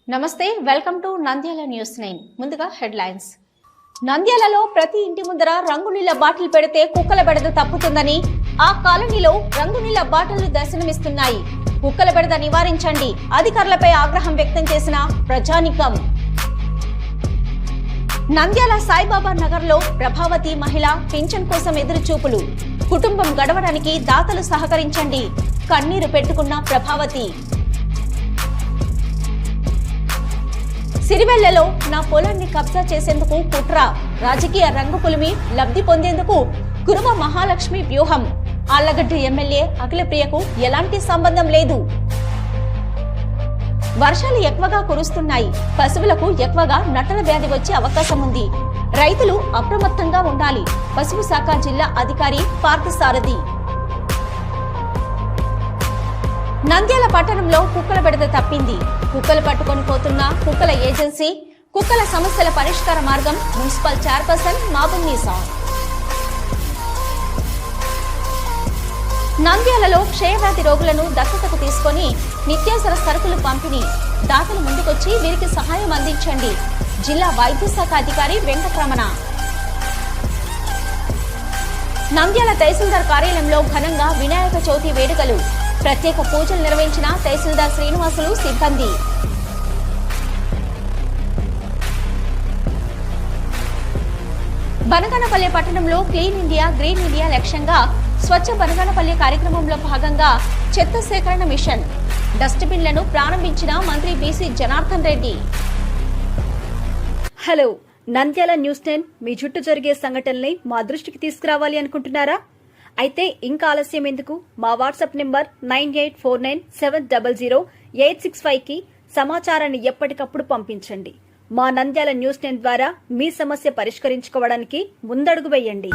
నమస్తే welcome to Nandyal news 9 ముందుగా headlines నంద్యాలలో ప్రతి ఇంటి ముందర రంగునీళ్ల బాటిల్ పెడితే కుక్కల బెడద తప్పుతుందని ఆ కాలనీలో రంగునీళ్ల బాటిళ్లు దర్శనమిస్తున్నాయి కుక్కల బెడద నివారించండి అధికారులపై ఆగ్రహం వ్యక్తం చేసిన ప్రజానికం నంద్యాల సాయిబాబా నగర్లో ప్రభావతి మహిళ పింఛన్ కోసం ఎదురుచూపులు కుటుంబం గడవడానికి దాతలు సహకరించండి కన్నీరు పెట్టుకున్న ప్రభావతి సిరివెల్లలో నా పొలాన్ని కబ్జా చేసేందుకు కుట్ర రాజకీయ రంగు పులిమి లబ్ధి పొందేందుకు కురుమ మహాలక్ష్మి వ్యూహం ఆళ్లగడ్డ ఎమ్మెల్యే అఖిలప్రియకు ఎలాంటి సంబంధం లేదు వర్షాలు ఎక్కువగా కురుస్తున్నాయి పశువులకు ఎక్కువగా నట్టల వ్యాధి వచ్చే అవకాశం ఉంది రైతులు అప్రమత్తంగా ఉండాలి పశువు శాఖ జిల్లా అధికారి పార్థసారథి నంద్యాల పట్టణంలో కుక్కల బెడద తప్పింది కుక్కలు పట్టుకొని పోతున్న కుక్కల ఏజెన్సీ కుక్కల సమస్యల పరిష్కార మార్గం మున్సిపల్ చైర్పర్సన్ మాబున్నీసా నంద్యాలలో క్షయవ్యాధి రోగులను దత్తతకు తీసుకొని నిత్యావసర సరుకులు పంపిణీ దాతలు ముందుకొచ్చి వీరికి సహాయం అందించండి జిల్లా వైద్య శాఖ అధికారి వెంకటరమణ నంద్యాల తహసీల్దార్ కార్యాలయంలో ఘనంగా వినాయక చవితి వేడుకలు ప్రత్యేక పూజలు నిర్వహించిన తహసీల్దార్ శ్రీనివాసులు సిబ్బంది బనగానపల్లె పట్టణంలో క్లీన్ ఇండియా గ్రీన్ ఇండియా లక్ష్యంగా స్వచ్ఛ బనగానపల్లె కార్యక్రమంలో భాగంగా చెత్త సేకరణ మిషన్ డస్ట్బిన్లను ప్రారంభించిన మంత్రి BC Janardhan Reddy. Hello, Nandyal news 10 మీ చుట్టూ జరిగే సంఘటనల్ని మా దృష్టికి తీసుకురావాలి అనుకుంటున్నారా? అయితే ఇంకా ఆలస్యం ఎందుకు? మా వాట్సాప్ నెంబర్ 9849700865 కి సమాచారాన్ని ఎప్పటికప్పుడు పంపించండి. మా నంద్యాల న్యూస్ 10 ద్వారా మీ సమస్య పరిష్కరించుకోవడానికి ముందడుగు వేయండి.